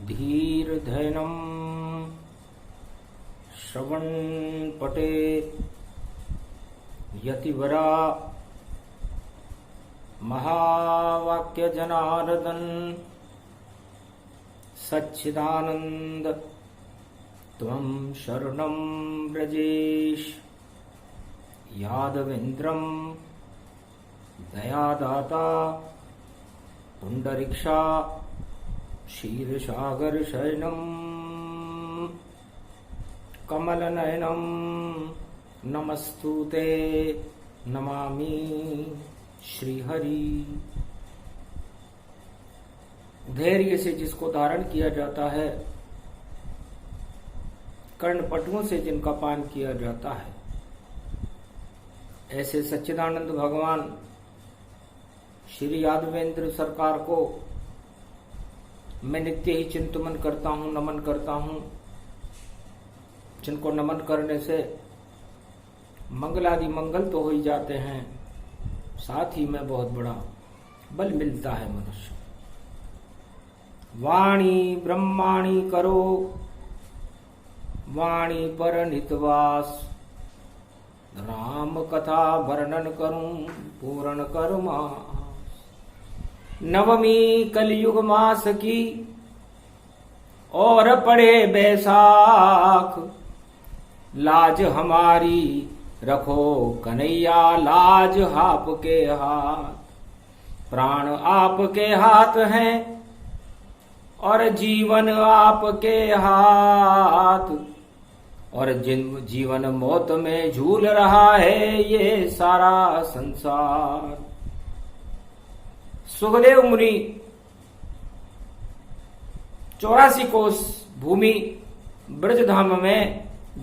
धीर्धैनं श्रवणपटेत् यतिवरा महावाक्यजनार्दन सच्चिदानंद त्वं शरणं व्रजेश यादवेन्द्रं दयादाता पुंडरीक्षा क्षीरसागरशयनं कमलनयनं नमस्तुते नमामि श्रीहरि। धैर्य से जिसको धारण किया जाता है, कर्णपटुओं से जिनका पान किया जाता है, ऐसे सच्चिदानंद भगवान श्री यादवेंद्र सरकार को मैं नित्य ही चिंतन करता हूं, नमन करता हूं, जिनको नमन करने से मंगलादि मंगल तो हो ही जाते हैं, साथ ही में बहुत बड़ा बल मिलता है मनुष्य। वाणी ब्रह्माणी करो वाणी पर नितवास, राम कथा वर्णन करूं पूर्ण करुमास। नवमी कलयुग मास की और पड़े बैसाख, लाज हमारी रखो कन्हैया लाज आपके हाथ। प्राण आपके हाथ हैं और जीवन आपके हाथ, और जीवन मौत में झूल रहा है ये सारा संसार। सुखदेव मुनि 84 कोस भूमि ब्रजधाम में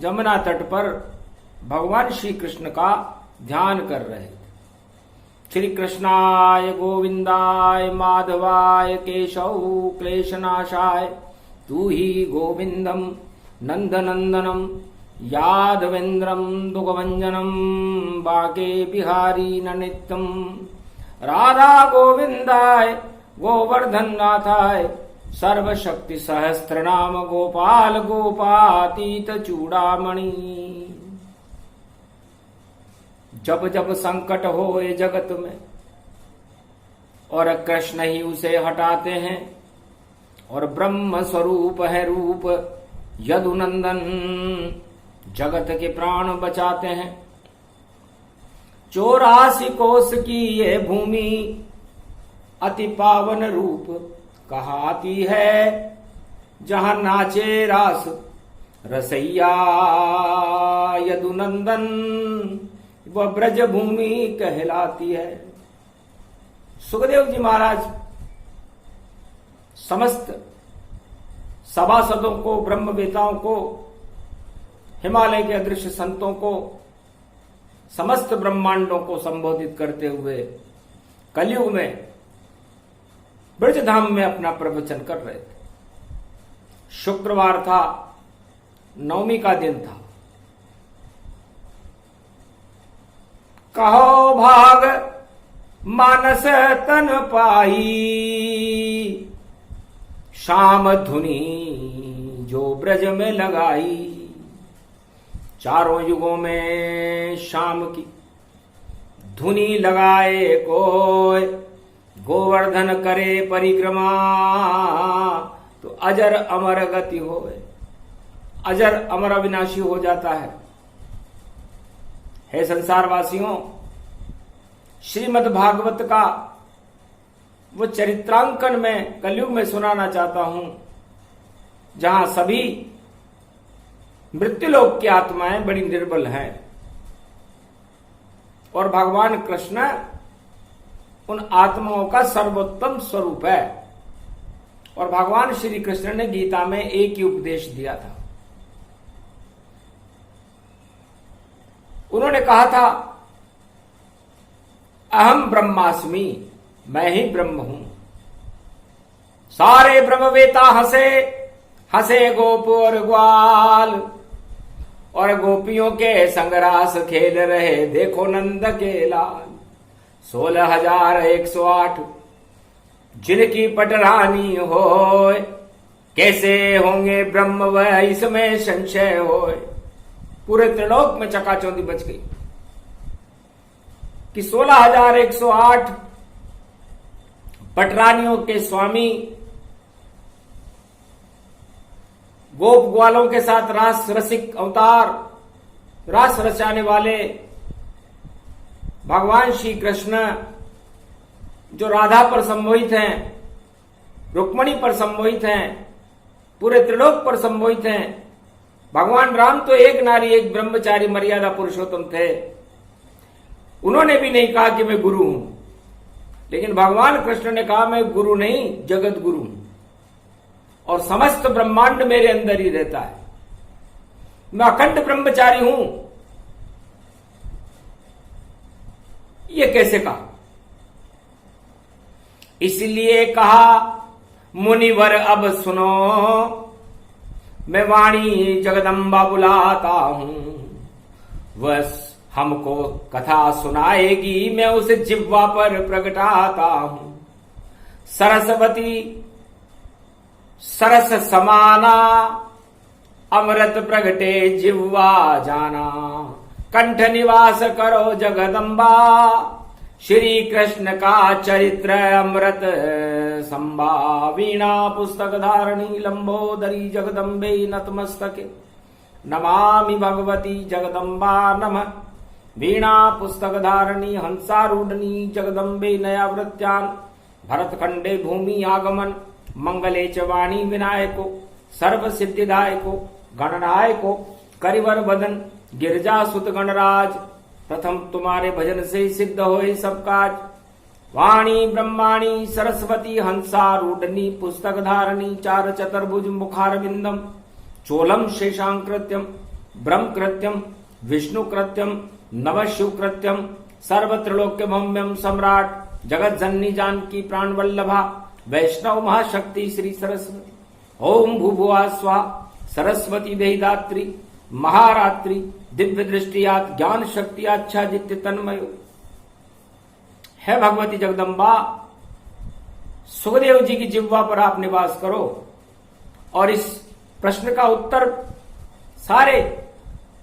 जमुना तट पर भगवान श्री कृष्ण का ध्यान कर रहे थे। श्री कृष्णाय गोविंदाय माधवाय केशव क्लेशनाशाय तू ही गोविंदम नंदनंदनम यादवेन्द्रम दुगभंजनम बाके बिहारी नित्यम। राधा गोविंदाय गोवर्धन नाथाय सर्वशक्ति सहस्त्र नाम गोपाल गोपातीत चूड़ामणि। जब जब संकट होए जगत में और कृष्ण ही उसे हटाते हैं, और ब्रह्म स्वरूप है रूप यदुनंदन जगत के प्राण बचाते हैं। 84 कोस की ये भूमि अति पावन रूप कहाती है, जहां नाचे रास रसैया यदुनंदन वह ब्रज भूमि कहलाती है। सुखदेव जी महाराज समस्त सभासदों को, ब्रह्मवेताओं को, हिमालय के अदृश्य संतों को, समस्त ब्रह्मांडों को संबोधित करते हुए कलयुग में ब्रजधाम में अपना प्रवचन कर रहे थे। शुक्रवार था, नवमी का दिन था। कहो भाग मानस तन पाई, शाम धुनी जो ब्रज में लगाई। चारों युगों में शाम की धुनी लगाए कोई, गोवर्धन करे परिक्रमा तो अजर अमर गति होए। अजर अमर अविनाशी हो जाता है। हे संसारवासियों, श्रीमद् भागवत का वो चरित्रांकन में कलयुग में सुनाना चाहता हूं, जहां सभी मृत्युलोक की आत्माएं बड़ी निर्बल हैं, और भगवान कृष्ण उन आत्माओं का सर्वोत्तम स्वरूप है। और भगवान श्री कृष्ण ने गीता में एक ही उपदेश दिया था। उन्होंने कहा था, अहम ब्रह्मास्मि, मैं ही ब्रह्म हूं। सारे ब्रह्मवेता हंसे, हंसे गोप और ग्वाल, और गोपियों के संगरास खेल रहे देखो नंद के लाल। 16,108 जिनकी पटरानी होय, कैसे होंगे ब्रह्म वह इसमें संशय होए। पूरे त्रिलोक में चकाचौंधी बच गई कि 16,108 पटरानियों के स्वामी गोप ग्वालों के साथ रास रसिक अवतार, रास रचाने वाले भगवान श्री कृष्ण जो राधा पर सम्मोहित हैं, रुक्मणी पर सम्मोहित हैं, पूरे त्रिलोक पर सम्मोहित हैं। भगवान राम तो एक नारी एक ब्रह्मचारी मर्यादा पुरुषोत्तम थे। उन्होंने भी नहीं कहा कि मैं गुरु हूं, लेकिन भगवान कृष्ण ने कहा मैं गुरु नहीं जगत गुरु हूं और समस्त ब्रह्मांड मेरे अंदर ही रहता है, मैं अखंड ब्रह्मचारी हूं। ये कैसे कहा? इसलिए कहा मुनिवर अब सुनो, मैं वाणी जगदम्बा बुलाता हूं, वह हमको कथा सुनाएगी, मैं उसे जिह्वा पर प्रगटाता हूं। सरस्वती सरस समाना, अमृत प्रगटे जिह्वा जाना, कंठ निवास करो जगदम्बा, श्री कृष्ण का चरित्र अमृत संबा। वीणा पुस्तक धारणी लंबोदरी जगदम्बे नतमस्तके, नमामि भगवती जगदम्बा नमः। वीणा पुस्तक धारणी हंसारूढ़नी जगदम्बे नयावृत्यान, भरतखंडे भूमि आगमन, मंगले च वाणी विनायको, सर्व सिद्धिदायको, गणनायको, करिवर बदन, गिरजा सुत गणराज, प्रथम तुम्हारे भजन से सिद्ध होए सब काज। वाणी ब्रह्माणी सरस्वती हंसारूढ़नी, पुस्तक धारणी चार चतुर्भुज मुखारविंदम, चोलम शेषांकृत्यम, ब्रह्म कृत्यम, विष्णु कृत्यम, नव शिव कृत्यम, सर्वत्रिलोक्य भौम्यम सम्राट, जगत जननी जानकी प्राण वल्लभा, वैष्णव महाशक्ति श्री सरस्वती। ओम भूभुआ स्वाहा, सरस्वती देहिदात्री, महारात्रि, दिव्य दृष्टियात, ज्ञान शक्ति आच्छादित्य तन्मयो। है भगवती जगदम्बा, सुखदेव जी की जिह्वा पर आप निवास करो और इस प्रश्न का उत्तर सारे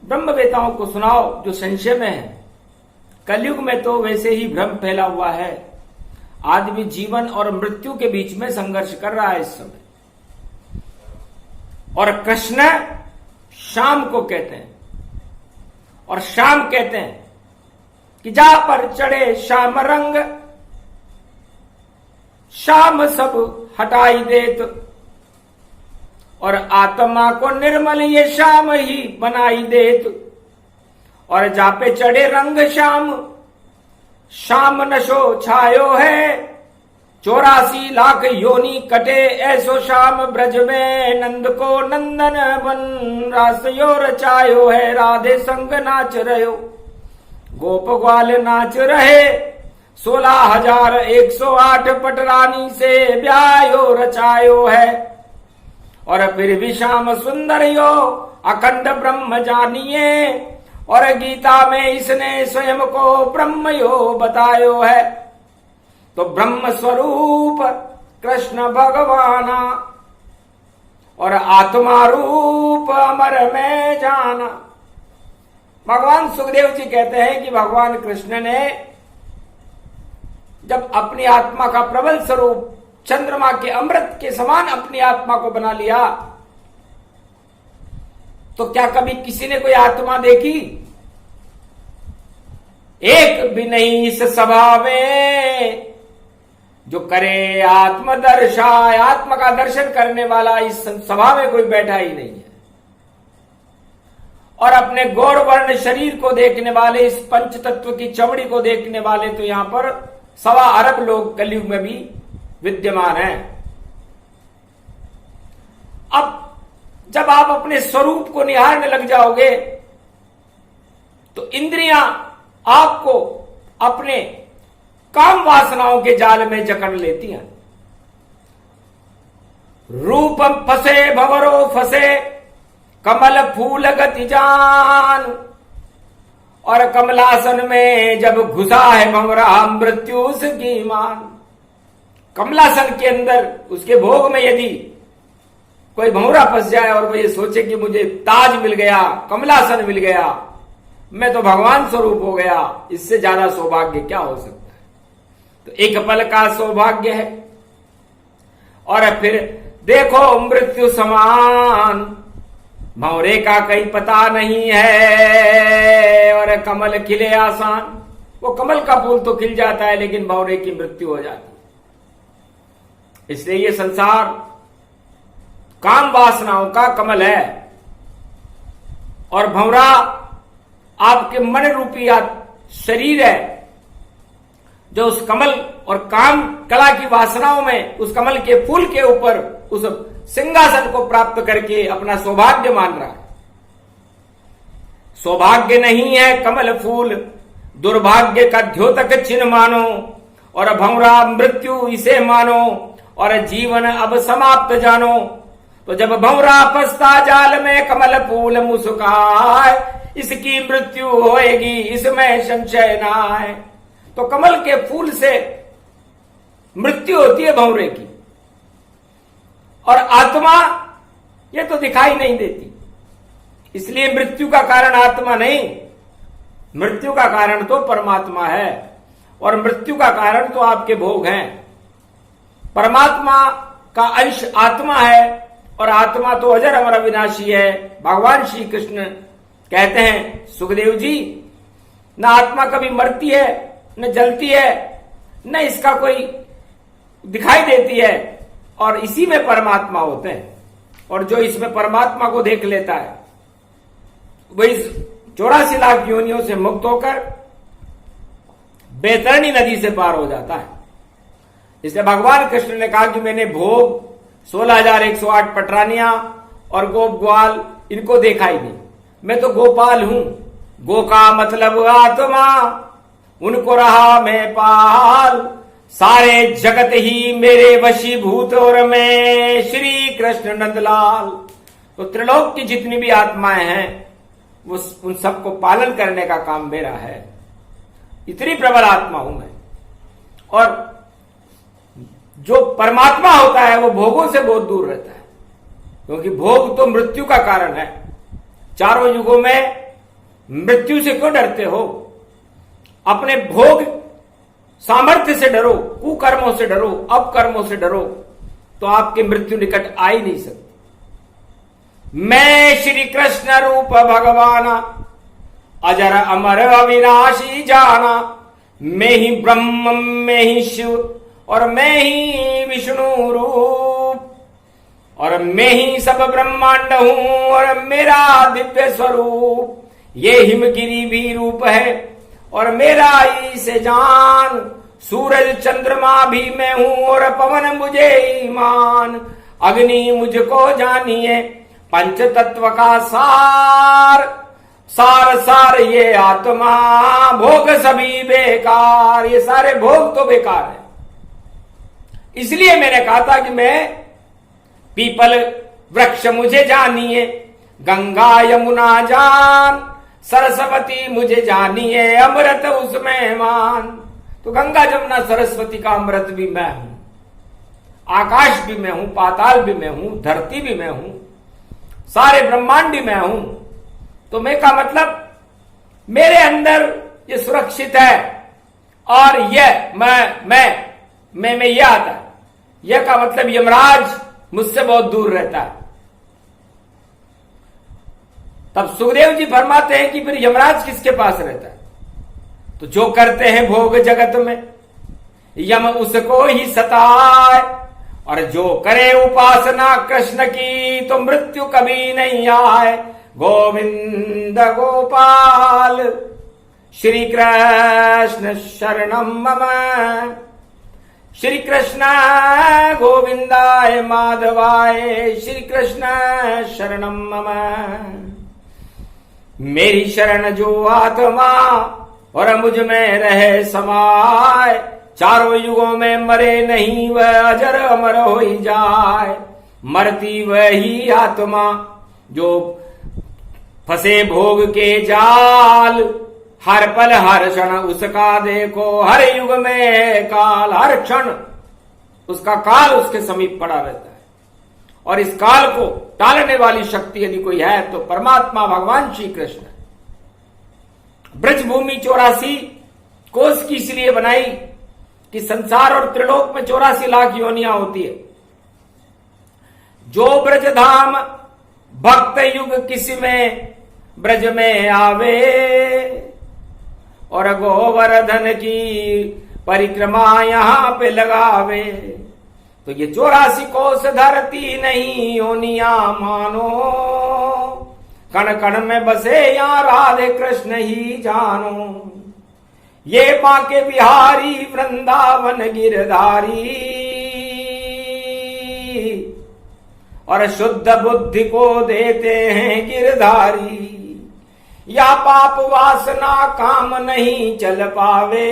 ब्रह्मवेताओं को सुनाओ जो संशय में है। कलयुग में तो वैसे ही भ्रम फैला हुआ है, आदमी जीवन और मृत्यु के बीच में संघर्ष कर रहा है इस समय। और कृष्ण शाम को कहते हैं और शाम कहते हैं कि जा पर चढ़े श्याम रंग, शाम सब हटाई देत, और आत्मा को निर्मल ये शाम ही बनाई देत। और जा पे चढ़े रंग श्याम, शाम नशो छायो है, 84 लाख योनि कटे ऐसो श्याम ब्रज में, नंद को नंदन बन रासयो रचायो है, राधे संग नाच रहो गोप ग्वाल नाच रहे, 16,108 पटरानी से ब्यायो रचायो है। और फिर भी श्याम सुंदर यो अखंड ब्रह्म जानिए, और गीता में इसने स्वयं को ब्रह्म यो बतायो है। तो ब्रह्म स्वरूप कृष्ण भगवाना, और आत्मा रूप अमर में जाना। भगवान सुखदेव जी कहते हैं कि भगवान कृष्ण ने जब अपनी आत्मा का प्रबल स्वरूप चंद्रमा के अमृत के समान अपनी आत्मा को बना लिया, तो क्या कभी किसी ने कोई आत्मा देखी? एक भी नहीं इस सभा में जो करे आत्मदर्शाय, आत्मा का दर्शन करने वाला इस सभा में कोई बैठा ही नहीं है। और अपने गौर वर्ण शरीर को देखने वाले, इस पंच तत्व की चमड़ी को देखने वाले तो यहां पर 1.25 अरब लोग कलयुग में भी विद्यमान हैं। अब जब आप अपने स्वरूप को निहारने लग जाओगे तो इंद्रियां आपको अपने काम वासनाओं के जाल में जकड़ लेती हैं। रूपम फसे भंवरो फसे, कमल फूल गति जान, और कमलासन में जब घुसा है भंवरा मृत्यु उसकी मान। कमलासन के अंदर उसके भोग में यदि कोई भंवरा फंस जाए और वो ये सोचे कि मुझे ताज मिल गया, कमलासन मिल गया, मैं तो भगवान स्वरूप हो गया, इससे ज्यादा सौभाग्य क्या हो सकता है। तो एक पल का सौभाग्य है। और फिर देखो मृत्यु समान भंवरे का कहीं पता नहीं है, और कमल खिले आसान। वो कमल का फूल तो खिल जाता है लेकिन भंवरे की मृत्यु हो जाती है। इसलिए ये संसार काम वासनाओं का कमल है, और भंवरा आपके मन रूपी शरीर है, जो उस कमल और काम कला की वासनाओं में उस कमल के फूल के ऊपर उस सिंहासन को प्राप्त करके अपना सौभाग्य मान रहा है। सौभाग्य नहीं है कमल फूल, दुर्भाग्य का द्योतक चिन्ह मानो, और भंवरा मृत्यु इसे मानो, और जीवन अब समाप्त जानो। तो जब भंवरा फंसता जाल में कमल फूल मुस्काए, इसकी मृत्यु होएगी इसमें संशय ना है। तो कमल के फूल से मृत्यु होती है भंवरे की, और आत्मा ये तो दिखाई नहीं देती, इसलिए मृत्यु का कारण आत्मा नहीं, मृत्यु का कारण तो परमात्मा है, और मृत्यु का कारण तो आपके भोग हैं। परमात्मा का अंश आत्मा है, और आत्मा तो अजर अमर अविनाशी है। भगवान श्री कृष्ण कहते हैं सुखदेव जी, न आत्मा कभी मरती है, न जलती है, न इसका कोई दिखाई देती है, और इसी में परमात्मा होते हैं। और जो इसमें परमात्मा को देख लेता है वो इस 84 लाख योनियों से मुक्त होकर बैतरणी नदी से पार हो जाता है। इसलिए भगवान कृष्ण ने कहा कि मैंने भोग 16,108 पटरानियां और गोप ग्वाल इनको देखा ही नहीं, मैं तो गोपाल हूं। गो का मतलब आत्मा, उनको रहा मैं पाल, सारे जगत ही मेरे वशीभूत, और मैं श्री कृष्ण नंदलाल। तो त्रिलोक की जितनी भी आत्माएं हैं वो उन सबको पालन करने का काम मेरा है। इतनी प्रबल आत्मा हूं मैं। और जो परमात्मा होता है वो भोगों से बहुत दूर रहता है, क्योंकि भोग तो मृत्यु का कारण है। चारों युगों में मृत्यु से क्यों डरते हो? अपने भोग सामर्थ्य से डरो, कुकर्मों से डरो, अपकर्मों से डरो, तो आपकी मृत्यु निकट आ ही नहीं सकती। मैं श्री कृष्ण रूप भगवाना, अजर अमर अविनाशी जाना, मैं ही ब्रह्म मैं ही शिव, और मैं ही विष्णु रूप, और मैं ही सब ब्रह्मांड हूं, और मेरा दिव्य स्वरूप ये हिमगिरी भी रूप है, और मेरा ही से जान, सूरज चंद्रमा भी मैं हूं, और पवन मुझे ईमान, अग्नि मुझको जानिए, पंच तत्व का सार, सार सार ये आत्मा, भोग सभी बेकार, ये सारे भोग तो बेकार है। इसलिए मैंने कहा था कि मैं पीपल वृक्ष मुझे जानिए, गंगा यमुना जान, सरस्वती मुझे जानिए, अमृत उसमें मान। तो गंगा जमुना सरस्वती का अमृत भी मैं हूं, आकाश भी मैं हूं, पाताल भी मैं हूं, धरती भी मैं हूं, सारे ब्रह्मांड भी मैं हूं। तो मैं का मतलब मेरे अंदर ये सुरक्षित है, और यह मैं ये आता है। यह का मतलब यमराज मुझसे बहुत दूर रहता है। तब सुखदेव जी फरमाते हैं कि फिर यमराज किसके पास रहता है? तो जो करते हैं भोग जगत में, यम उसको ही सताए, और जो करे उपासना कृष्ण की, तो मृत्यु कभी नहीं आए। गोविंद गोपाल श्री कृष्ण शरणम मम, श्री कृष्ण गोविंदाय माधवाय, श्री कृष्ण शरणम मम। मेरी शरण जो आत्मा और मुझ में रहे समाय, चारों युगों में मरे नहीं वह अजर अमर हो ही जाए। मरती वही आत्मा जो फंसे भोग के जाल, हर पल हर क्षण उसका देखो, हर युग में काल, हर क्षण उसका काल उसके समीप पड़ा रहता है। और इस काल को टालने वाली शक्ति यदि कोई है तो परमात्मा भगवान श्री कृष्ण। ब्रजभूमि 84 कोस की इसलिए बनाई कि संसार और त्रिलोक में 84 लाख योनियां होती है। जो ब्रजधाम भक्त युग किसी में ब्रज में आवे और गोवर्धन की परिक्रमा यहां पे लगावे। तो ये 84 कोस धरती नहीं योनियां मानो, कण कण में बसे यहाँ राधे कृष्ण ही जानो। ये बांके बिहारी वृंदावन गिरधारी और शुद्ध बुद्धि को देते हैं गिरधारी। या पाप वासना काम नहीं चल पावे,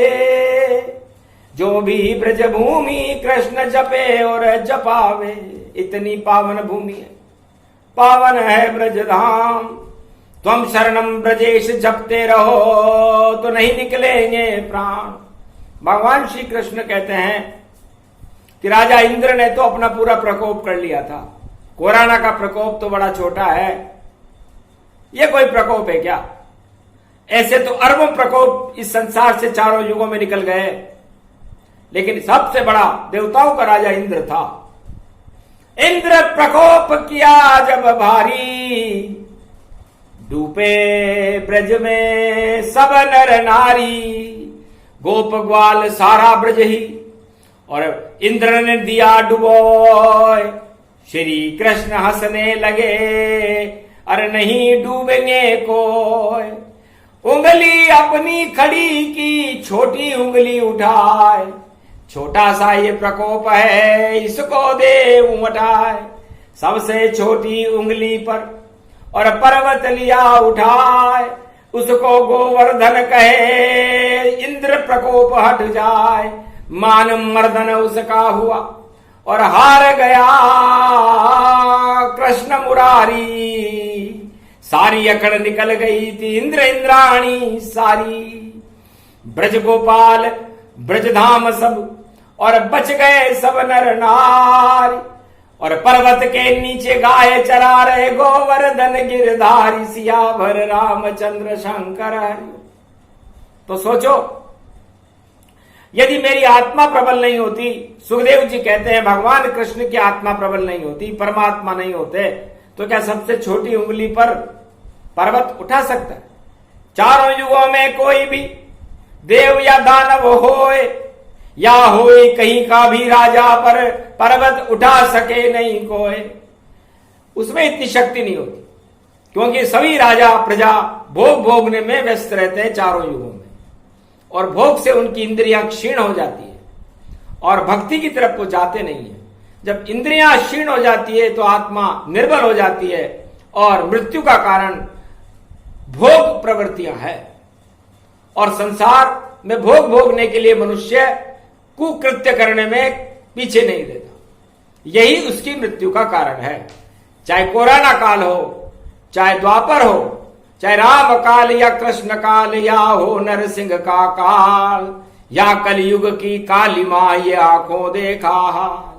जो भी ब्रजभूमि कृष्ण जपे और जपावे। इतनी पावन भूमि है, पावन है ब्रजधाम। तुम शरणम ब्रजेश जपते रहो तो नहीं निकलेंगे प्राण। भगवान श्री कृष्ण कहते हैं कि राजा इंद्र ने तो अपना पूरा प्रकोप कर लिया था। कोरोना का प्रकोप तो बड़ा छोटा है, ये कोई प्रकोप है क्या? ऐसे तो अरबों प्रकोप इस संसार से चारों युगों में निकल गए, लेकिन सबसे बड़ा देवताओं का राजा इंद्र था। इंद्र प्रकोप किया जब भारी, डूबे ब्रज में सब नर नारी। गोप ग्वाल सारा ब्रज ही और इंद्र ने दिया डुबोए। श्री कृष्ण हंसने लगे, अरे नहीं डूबेंगे कोई। उंगली अपनी खड़ी की, छोटी उंगली उठाए। छोटा सा ये प्रकोप है, इसको दे उमटाए। सबसे छोटी उंगली पर और पर्वत लिया उठाए। उसको गोवर्धन कहे, इंद्र प्रकोप हट जाए। मान मर्दन उसका हुआ और हार गया कृष्ण मुरारी। सारी अकड़ निकल गई थी इंद्र इंद्राणी सारी। ब्रज गोपाल ब्रजधाम सब और बच गए सब नर नारी। और पर्वत के नीचे गाय चरा रहे गोवर्धन गिरधारी। सियावर रामचंद्र शंकर हरि। तो सोचो, यदि मेरी आत्मा प्रबल नहीं होती, सुखदेव जी कहते हैं भगवान कृष्ण की आत्मा प्रबल नहीं होती, परमात्मा नहीं होते, तो क्या सबसे छोटी उंगली पर पर्वत उठा सकता है? चारों युगों में कोई भी देव या दानव होए या होए कहीं का भी राजा पर पर्वत उठा सके नहीं कोई। उसमें इतनी शक्ति नहीं होती, क्योंकि सभी राजा प्रजा भोग भोगने में व्यस्त रहते हैं चारों युगों में, और भोग से उनकी इंद्रियां क्षीण हो जाती है और भक्ति की तरफ वो जाते नहीं है। जब इंद्रियां क्षीण हो जाती है तो आत्मा निर्बल हो जाती है और मृत्यु का कारण भोग प्रवृत्तियां है। और संसार में भोग भोगने के लिए मनुष्य कुकृत्य करने में पीछे नहीं रहता, यही उसकी मृत्यु का कारण है। चाहे कोरोना काल हो, चाहे द्वापर हो, चाहे राम काल या कृष्ण काल, या हो नरसिंह का काल, या कलयुग की काली माँ ये आंखों देखा हाल।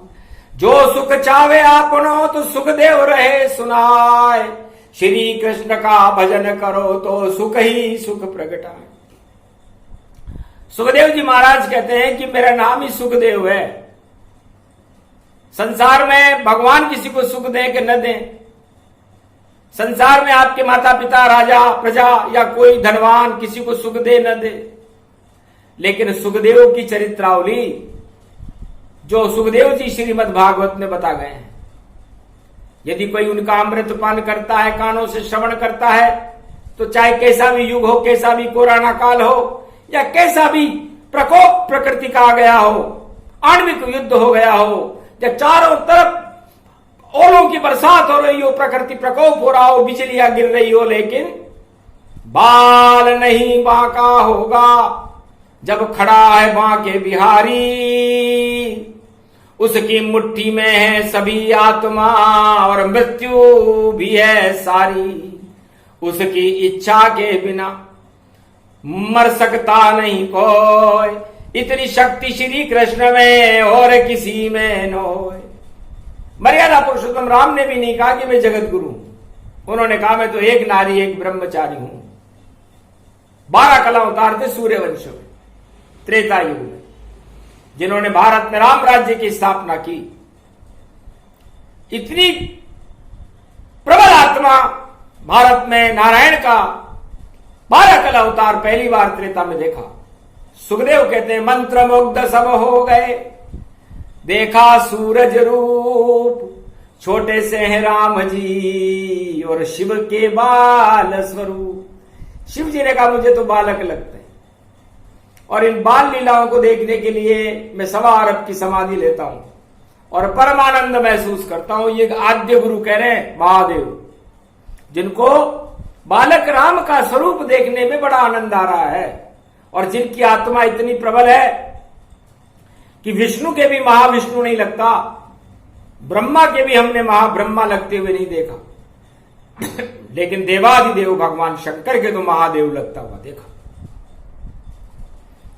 जो सुख चावे आपनो तो सुखदेव रहे सुनाए। श्री कृष्ण का भजन करो तो सुख ही सुख प्रगटाए। सुखदेव जी महाराज कहते हैं कि मेरा नाम ही सुखदेव है। संसार में भगवान किसी को सुख दें कि न दें, संसार में आपके माता पिता राजा प्रजा या कोई धनवान किसी को सुख दे न दे, लेकिन सुखदेव की चरित्रावली जो सुखदेव जी श्रीमद् भागवत में बता गए हैं, यदि कोई उनका अमृत पान करता है, कानों से श्रवण करता है, तो चाहे कैसा भी युग हो, कैसा भी कोरोना काल हो, या कैसा भी प्रकोप प्रकृति का आ गया हो, आणविक युद्ध हो गया हो, या चारों तरफ ओलों की बरसात हो रही हो, प्रकृति प्रकोप हो रहा हो, बिजलियां गिर रही हो, लेकिन बाल नहीं बांका होगा जब खड़ा है बांके बिहारी। उसकी मुट्ठी में है सभी आत्मा और मृत्यु भी है सारी। उसकी इच्छा के बिना मर सकता नहीं कोई। इतनी शक्ति श्री कृष्ण में और किसी में न होए। मर्यादा पुरुषोत्तम राम ने भी नहीं कहा कि मैं जगत गुरु हूं। उन्होंने कहा मैं तो एक नारी एक ब्रह्मचारी हूं। 12 कला अवतार थे सूर्यवंश में, त्रेता युग में, जिन्होंने भारत में राम राज्य की स्थापना की। इतनी प्रबल आत्मा भारत में नारायण का 12 कला अवतार पहली बार त्रेता में देखा। सुखदेव कहते हैं मंत्र मुग्ध सब हो गए, देखा सूरज रूप, छोटे से हैं राम जी और शिव के बाल स्वरूप। शिव जी ने कहा मुझे तो बालक लगते हैं, और इन बाल लीलाओं को देखने के लिए मैं 1.25 अरब की समाधि लेता हूं और परमानंद महसूस करता हूं। ये आद्य गुरु कह रहे हैं महादेव, जिनको बालक राम का स्वरूप देखने में बड़ा आनंद आ रहा है, और जिनकी आत्मा इतनी प्रबल है कि विष्णु के भी महाविष्णु नहीं लगता, ब्रह्मा के भी हमने महाब्रह्मा लगते हुए नहीं देखा, लेकिन देवाधिदेव भगवान शंकर के तो महादेव लगता हुआ देखा।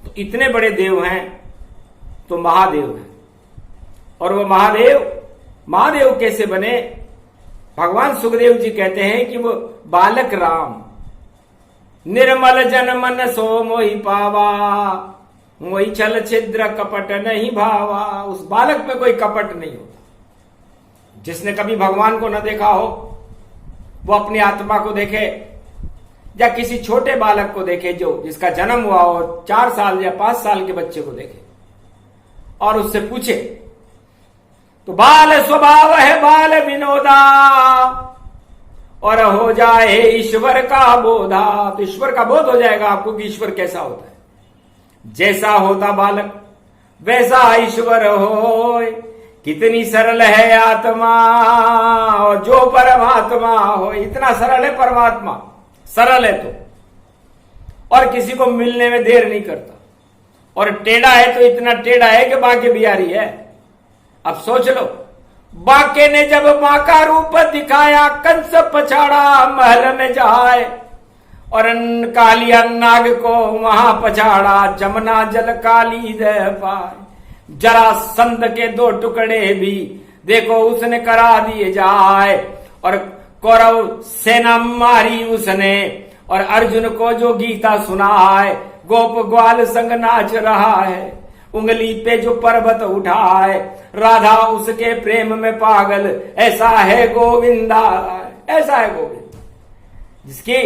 तो इतने बड़े देव हैं तो महादेव हैं, और वो महादेव कैसे बने? भगवान सुखदेव जी कहते हैं कि वो बालक राम, निर्मल जन मन सो मोहि पावा, मोहि छल छिद्र कपट नहीं भावा। उस बालक में कोई कपट नहीं होता। जिसने कभी भगवान को न देखा हो वो अपनी आत्मा को देखे, या किसी छोटे बालक को देखे जो जिसका जन्म हुआ हो, 4 साल या 5 साल के बच्चे को देखे और उससे पूछे तो बाल स्वभाव है बाल विनोदा, और हो जाए ईश्वर का बोधा। तो ईश्वर का बोध हो जाएगा आपको कि ईश्वर कैसा होता है। जैसा होता बालक वैसा ईश्वर होए, कितनी सरल है आत्मा और जो परमात्मा हो। इतना सरल है परमात्मा, सरल है तो, और किसी को मिलने में देर नहीं करता, और टेढ़ा है तो इतना टेढ़ा है कि बांके बिहारी है। अब सोच लो, बांके ने जब मां का रूप दिखाया, कंस पछाड़ा महल में जाए, और कालिया नाग को वहां पछाड़ा, जमुना जल काली दे पाए। जरा संद के 2 टुकड़े भी देखो उसने करा दिए जाए, और कौरव सेना मारी उसने, और अर्जुन को जो गीता सुना है, गोप ग्वाल संग नाच रहा है। उंगली पे जो पर्वत उठाए, राधा उसके प्रेम में पागल। ऐसा है गोविंदा, ऐसा है गोविंद, जिसकी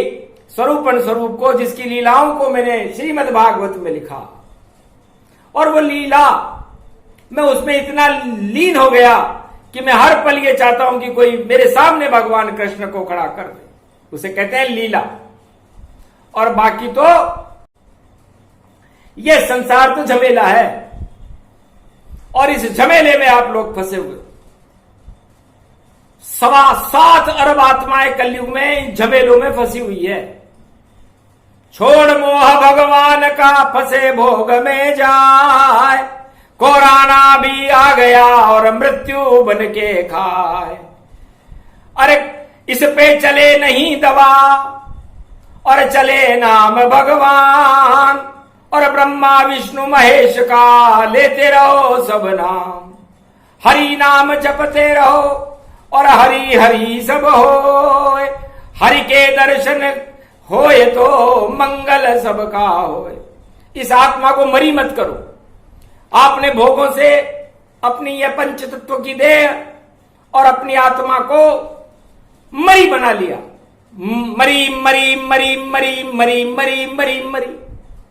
स्वरूपन स्वरूप को, जिसकी लीलाओं को मैंने श्रीमद् भागवत में लिखा, और वो लीला मैं उसमें इतना लीन हो गया कि मैं हर पल ये चाहता हूं कि कोई मेरे सामने भगवान कृष्ण को खड़ा कर दे। उसे कहते हैं लीला। और बाकी तो ये संसार तो झमेला है, और इस झमेले में आप लोग फंसे हुए। 7.25 अरब आत्माएं कलयुग में इन झमेलों में फंसी हुई है। छोड़ मोह भगवान का, फंसे भोग में जाए। कोरोना भी आ गया और मृत्यु बन के खाए। अरे इस पे चले नहीं दवा, और चले नाम भगवान, और ब्रह्मा विष्णु महेश का लेते रहो सब नाम। हरि नाम जपते रहो और हरि हरि सब होए। हरि के दर्शन होए तो मंगल सबका होए। इस आत्मा को मरी मत करो। आपने भोगों से अपनी यह पंच तत्व की देह और अपनी आत्मा को मरी बना लिया। मरी मरी मरी मरी मरी मरी मरी मरी,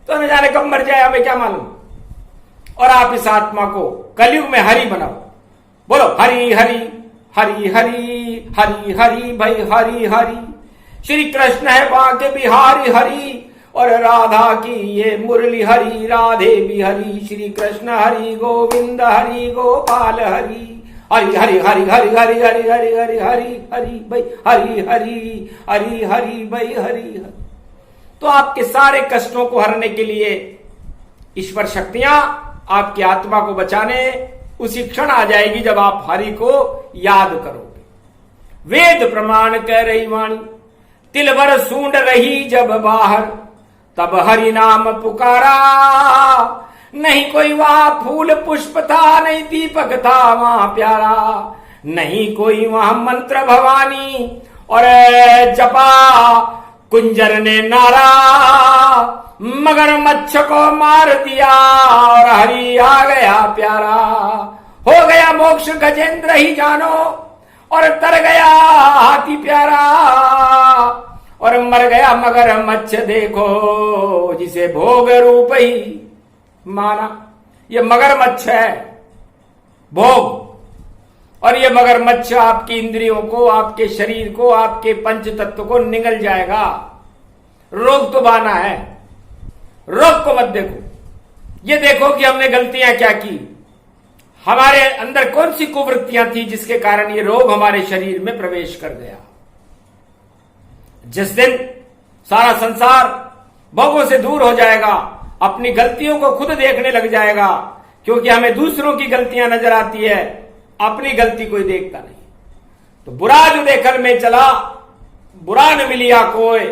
तो न जाने कब मर जाए, हमें क्या मालूम। और आप इस आत्मा को कलयुग में हरि बनाओ। बोलो हरि हरि हरि हरि हरि हरि भाई हरि हरि। श्री कृष्ण है बांके बिहारी हरि, और राधा की ये मुरली हरि, राधे बिहरी। श्री कृष्ण हरि गोविंद हरि गोपाल हरि। हरि हरि हरि हरि हरि हरि हरि हरि हरि हरि भाई हरि हरि हरि हरि भाई हरि हरि। तो आपके सारे कष्टों को हरने के लिए ईश्वर शक्तियां आपकी आत्मा को बचाने उसी क्षण आ जाएगी जब आप हरि को याद करोगे। वेद प्रमाण कह रही वाणी, तिलवर सूंड रही जब बाहर, तब हरि नाम पुकारा। नहीं कोई वहां फूल पुष्प था, नहीं दीपक था वहां प्यारा। नहीं कोई वहां मंत्र भवानी और जपा कुंजर ने नारा, मगरमच्छ को मार दिया और हरि आ गया प्यारा। हो गया मोक्ष गजेंद्र ही जानो और तर गया हाथी प्यारा, और मर गया मगरमच्छ देखो जिसे भोग रूप ही माना। ये मगरमच्छ है भोग, और ये मगरमच्छ आपकी इंद्रियों को, आपके शरीर को, आपके पंच तत्व को निगल जाएगा। रोग तो बाना है, रोग को मत देखो, ये देखो कि हमने गलतियां क्या की, हमारे अंदर कौन सी कुवृत्तियां थी जिसके कारण ये रोग हमारे शरीर में प्रवेश कर गया। जिस दिन सारा संसार भोगों से दूर हो जाएगा, अपनी गलतियों को खुद देखने लग जाएगा, क्योंकि हमें दूसरों की गलतियां नजर आती है, अपनी गलती कोई देखता नहीं। तो बुरा जो देखल में चला, बुरा न मिलिया कोई,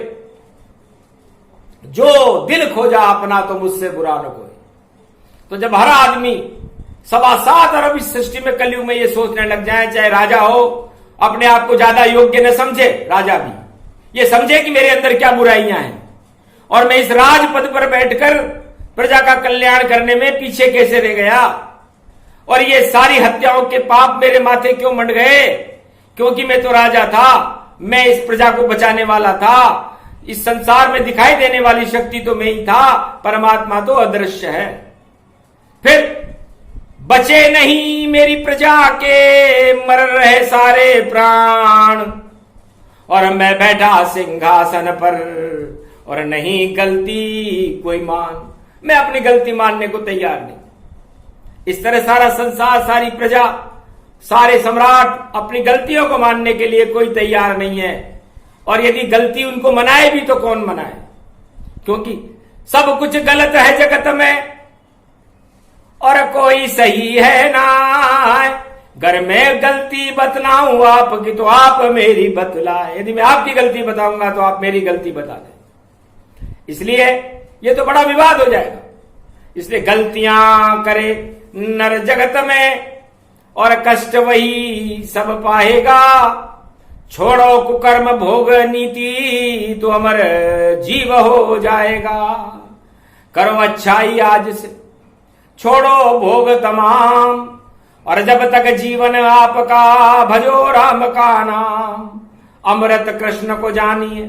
जो दिल खोजा अपना तो मुझसे बुरा न कोई। तो जब हर आदमी 7.25 अरब इस सृष्टि में कलयुग में ये सोचने लग जाए, चाहे राजा हो, अपने आप को ज्यादा योग्य न समझे, राजा भी ये समझे कि मेरे अंदर क्या बुराइयां हैं और मैं इस राजपद पर बैठकर प्रजा का कल्याण करने में पीछे कैसे रह गया, और ये सारी हत्याओं के पाप मेरे माथे क्यों मंड गए, क्योंकि मैं तो राजा था, मैं इस प्रजा को बचाने वाला था, इस संसार में दिखाई देने वाली शक्ति तो मैं ही था, परमात्मा तो अदृश्य है। फिर बचे नहीं मेरी प्रजा के, मर रहे सारे प्राण, और मैं बैठा सिंहासन पर और नहीं गलती कोई मान। मैं अपनी गलती मानने को तैयार नहीं। इस तरह सारा संसार, सारी प्रजा, सारे सम्राट अपनी गलतियों को मानने के लिए कोई तैयार नहीं है, और यदि गलती उनको मनाए भी तो कौन मनाए, क्योंकि सब कुछ गलत है जगत में और कोई सही है ना। घर में गलती बतलाऊं आपकी तो आप मेरी बतलाए, यदि मैं आपकी गलती बताऊंगा तो आप मेरी गलती बता दें। इसलिए ये तो बड़ा विवाद हो जाएगा। इसलिए गलतियां करे नर जगत में और कष्ट वही सब पाएगा। छोड़ो कुकर्म भोग नीति तो अमर जीव हो जाएगा। करो अच्छाई आज से, छोड़ो भोग तमाम, और जब तक जीवन आपका भजो राम का नाम। अमृत कृष्ण को जानिए,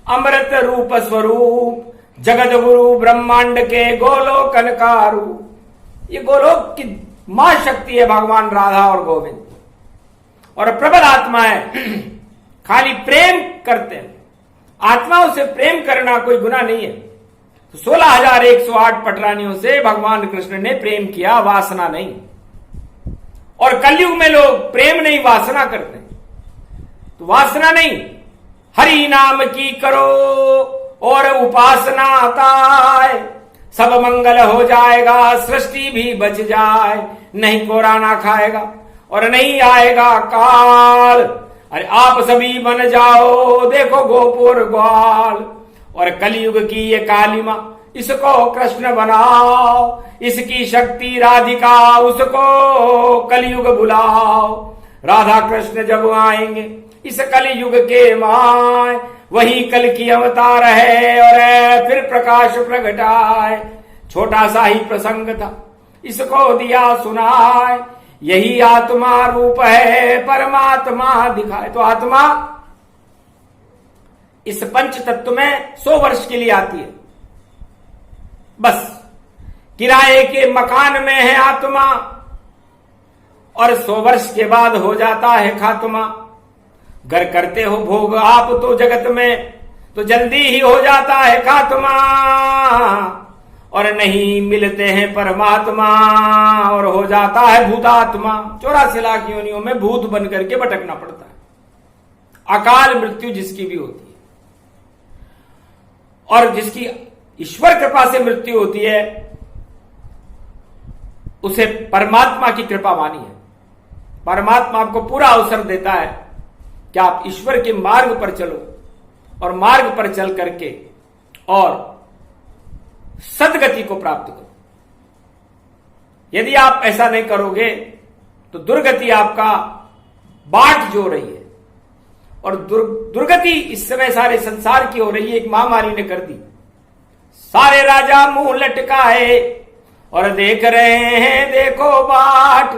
अमृत रूप स्वरूप, जगत गुरु ब्रह्मांड के गोलोकन का रूप। ये गोलोक की मां शक्ति है भगवान राधा और गोविंद, और प्रबल आत्मा है, खाली प्रेम करते हैं। आत्माओं से प्रेम करना कोई गुनाह नहीं है। तो 16,108 पटरानियों से भगवान कृष्ण ने प्रेम किया, वासना नहीं। और कलयुग में लोग प्रेम नहीं वासना करते। तो वासना नहीं, हरि नाम की करो और उपासना आताए, सब मंगल हो जाएगा, सृष्टि भी बच जाए। नहीं कोरा ना खाएगा और नहीं आएगा काल। अरे आप सभी बन जाओ, देखो गोपुर ग्वाल। और कलयुग की ये कालिमा, इसको कृष्ण बनाओ, इसकी शक्ति राधिका, उसको कलयुग बुलाओ। राधा कृष्ण जब आएंगे इस कलयुग के माय, वही कल की अवतार है और फिर प्रकाश प्रगटाए। छोटा सा ही प्रसंग था, इसको दिया सुनाए। यही आत्मा रूप है, परमात्मा दिखाए। तो आत्मा इस पंच तत्व में 100 वर्ष के लिए आती है, बस किराए के मकान में है आत्मा, और 100 वर्ष के बाद हो जाता है खात्मा। घर करते हो भोग आप तो जगत में, तो जल्दी ही हो जाता है खात्मा। और नहीं मिलते हैं परमात्मा, और हो जाता है भूतात्मा। 84 लाख योनियों में भूत बन करके भटकना पड़ता है। अकाल मृत्यु जिसकी भी होती है, और जिसकी ईश्वर कृपा से मृत्यु होती है, उसे परमात्मा की कृपा मानी है। परमात्मा आपको पूरा अवसर देता है कि आप ईश्वर के मार्ग पर चलो, और मार्ग पर चल करके और सदगति को प्राप्त करो। यदि आप ऐसा नहीं करोगे तो दुर्गति आपका बाट जो रही है और दुर्गति इस समय सारे संसार की हो रही है, एक महामारी ने कर दी। सारे राजा मुंह लटकाए और देख रहे हैं देखो बाट,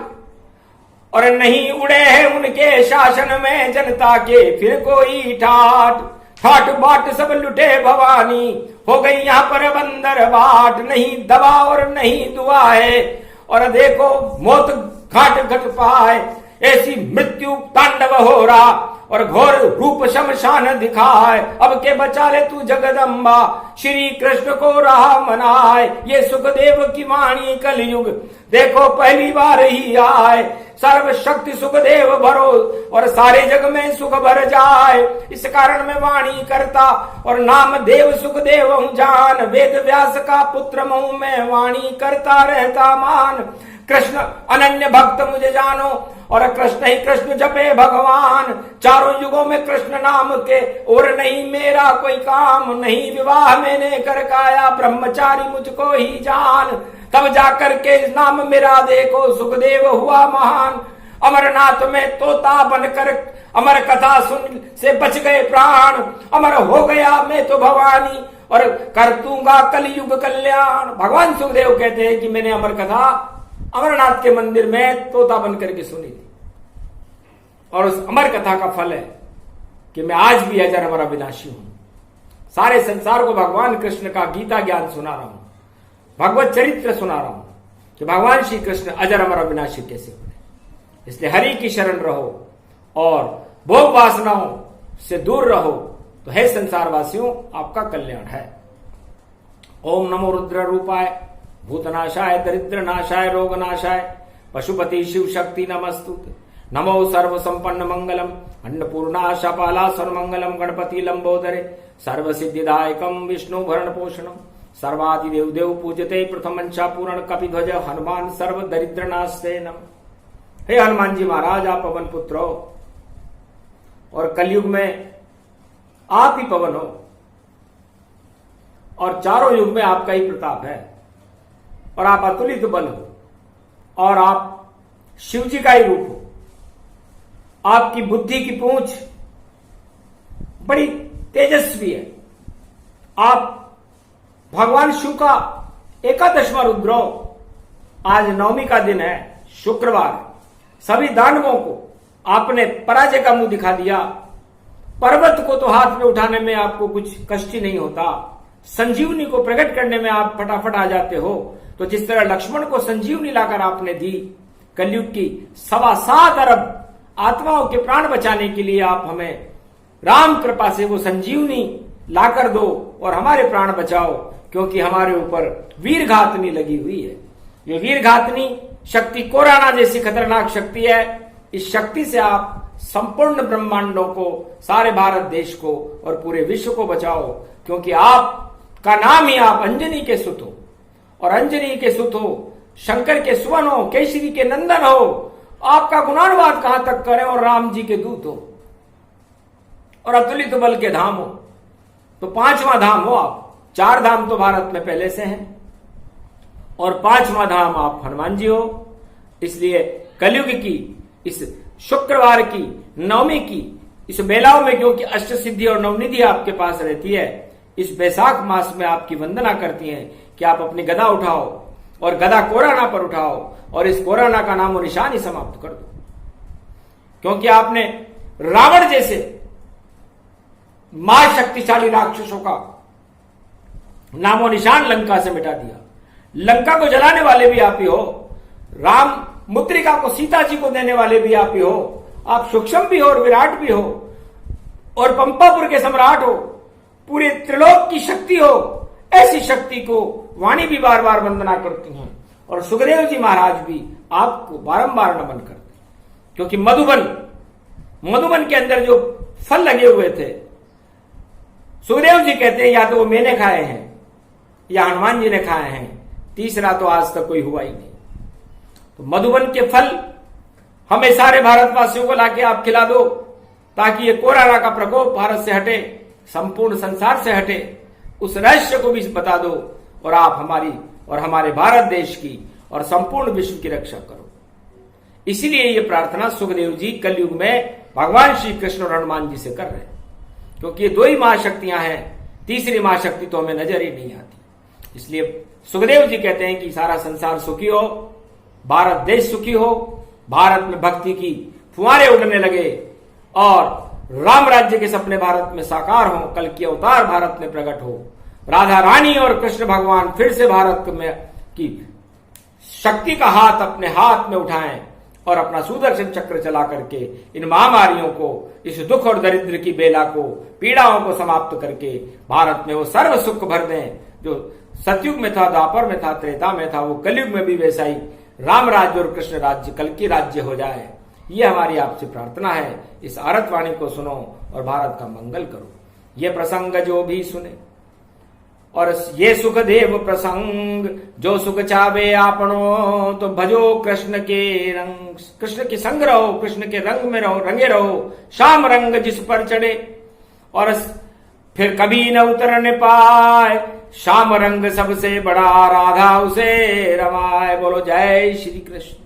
और नहीं उड़े हैं उनके शासन में जनता के फिर कोई ठाट। ठाट बाट सब लुटे भवानी, हो गई यहां पर बंदर बाट। नहीं दवा और नहीं दुआ है, और देखो मौत घाट घट पाए। ऐसी मृत्यु तांडव हो रहा और घोर रूप शमशान दिखाए। अब के बचा ले तू जगदम्बा, श्री कृष्ण को रहा मनाए। ये सुखदेव की वाणी कलयुग देखो पहली बार ही आए। सर्वशक्ति सुखदेव भरो और सारे जग में सुख भर जाए। इस कारण मैं वाणी करता और नाम देव सुखदेव हूं जान। वेद व्यास का पुत्र मऊ में वाणी करता रहता मान। कृष्ण अनन्य भक्त मुझे जानो और कृष्ण ही कृष्ण जपे भगवान। चारों युगों में कृष्ण नाम के और नहीं मेरा कोई काम। नहीं विवाह मैंने कर काया, ब्रह्मचारी मुझको ही जान। तब जाकर के नाम मेरा देखो सुखदेव हुआ महान। अमरनाथ में तोता बनकर अमर कथा सुन से बच गए प्राण। अमर हो गया मैं तो भवानी और कर दूंगा कलयुग कल्याण। भगवान सुखदेव कहते हैं कि मैंने अमर कथा अमरनाथ के मंदिर में तोता बनकर के सुनी थी, और उस अमर कथा का फल है कि मैं आज भी अजर अमर अविनाशी हूं। सारे संसार को भगवान कृष्ण का गीता ज्ञान सुना रहा हूं, भगवत चरित्र सुना रहा हूं कि भगवान श्री कृष्ण अजर अमर अविनाशी कैसे बने। इसलिए हरि की शरण रहो और भोग वासनाओं से दूर रहो, तो है संसार वासियों आपका कल्याण है। ओम नमो रुद्र रूपाय भूतनाशाय दरिद्र नाशाय रोग नाशाय पशुपति शिव शक्ति नमस्तुते। नमो सर्व संपन्न मंगलम अन्नपूर्णा शपाला सर्वमंगलम गणपति लंबोदरे सर्व सिद्धिदायकम विष्णु भरण पोषणम सर्वादि देव देव पूजते प्रथमंचा पूर्ण कपिध्वज हनुमान सर्व दरिद्र नास्ते नम। हे हनुमान जी महाराज, आप पवन पुत्र हो और कलयुग में आप ही पवन हो और चारों युग में आपका ही प्रताप है और आप अतुलित बल हो और आप शिव जी का ही रूप हो। आपकी बुद्धि की पूंछ बड़ी तेजस्वी है। आप भगवान शिव का 11वां रुद्र हो। आज नवमी का दिन है, शुक्रवार। सभी दानवों को आपने पराजय का मुंह दिखा दिया। पर्वत को तो हाथ में उठाने में आपको कुछ कष्ट ही नहीं होता, संजीवनी को प्रकट करने में आप फटाफट आ जाते हो। तो जिस तरह लक्ष्मण को संजीवनी लाकर आपने दी, कलयुग की 7.25 अरब आत्माओं के प्राण बचाने के लिए आप हमें राम कृपा से वो संजीवनी लाकर दो और हमारे प्राण बचाओ, क्योंकि हमारे ऊपर वीरघातनी लगी हुई है। ये वीरघातनी शक्ति कोरोना जैसी खतरनाक शक्ति है। इस शक्ति से आप संपूर्ण ब्रह्मांडों को, सारे भारत देश को और पूरे विश्व को बचाओ, क्योंकि आपका नाम ही आप अंजनी के सुत हो और अंजनी के सुत हो, शंकर के सुवन हो, केसरी के नंदन हो। आपका गुणानुवाद कहां तक करें और राम जी के दूत हो और अतुलित बल के धाम हो। तो 5वां धाम हो आप। 4 धाम तो भारत में पहले से हैं और 5वां धाम आप हनुमान जी हो। इसलिए कलयुग की इस शुक्रवार की नवमी की इस बेलाओं में, क्योंकि अष्ट सिद्धि और नवनिधि आपके पास रहती है, इस बैसाख मास में आपकी वंदना करती हैं कि आप अपनी गदा उठाओ और गदा कोरोना पर उठाओ और इस कोरोना का नामो निशान ही समाप्त कर दो। क्योंकि आपने रावण जैसे महाशक्तिशाली राक्षसों का नामो निशान लंका से मिटा दिया। लंका को जलाने वाले भी आप ही हो, राम मुद्रिका को सीता जी को देने वाले भी आप ही हो। आप सूक्ष्म भी हो और विराट भी हो और पंपापुर के सम्राट हो, पूरे त्रिलोक की शक्ति हो। ऐसी शक्ति को वाणी भी बार बार वंदना करती हैं और सुखदेव जी महाराज भी आपको बारंबार नमन करते हैं, क्योंकि मधुबन के अंदर जो फल लगे हुए थे, सुखदेव जी कहते हैं या तो वो मैंने खाए हैं या हनुमान जी ने खाए हैं, तीसरा तो आज तक कोई हुआ ही नहीं। तो मधुबन के फल हमें सारे भारतवासियों को लाके आप खिला दो, ताकि ये कोरोना का प्रकोप भारत से हटे, संपूर्ण संसार से हटे। उस रहस्य को भी बता दो और आप हमारी और हमारे भारत देश की और संपूर्ण विश्व की रक्षा करो। इसलिए ये प्रार्थना सुखदेव जी कलयुग में भगवान श्री कृष्ण और हनुमान जी से कर रहे हैं, क्योंकि ये दो ही महाशक्तियां हैं, तीसरी महाशक्ति तो हमें नजर ही नहीं आती। इसलिए सुखदेव जी कहते हैं कि सारा संसार सुखी हो, भारत देश सुखी हो, भारत में भक्ति की फुहारे उड़ने लगे और राम राज्य के सपने भारत में साकार हो, कल की अवतार भारत में प्रकट हो, राधा रानी और कृष्ण भगवान फिर से भारत में की शक्ति का हाथ अपने हाथ में उठाएं और अपना सुदर्शन चक्र चला करके इन महामारियों को, इस दुख और दरिद्र की बेला को, पीड़ाओं को समाप्त करके भारत में वो सर्व सुख भर दें जो सतयुग में था, द्वापर में था, त्रेता में था, वो कलयुग में भी वैसा ही राम राज्य और कृष्ण राज्य कल की राज्य हो जाए। ये हमारी आपसे प्रार्थना है। इस आरत वाणी को सुनो और भारत का मंगल करो। ये प्रसंग जो भी सुने और ये सुख देव प्रसंग, जो सुख चावे आपनो, तो भजो कृष्ण के रंग, कृष्ण के संग रहो, कृष्ण के रंग में रहो, रंगे रहो, श्याम रंग जिस पर चढ़े और फिर कभी न उतरने पाए, श्याम रंग सबसे बड़ा, राधा उसे रमाए। बोलो जय श्री कृष्ण।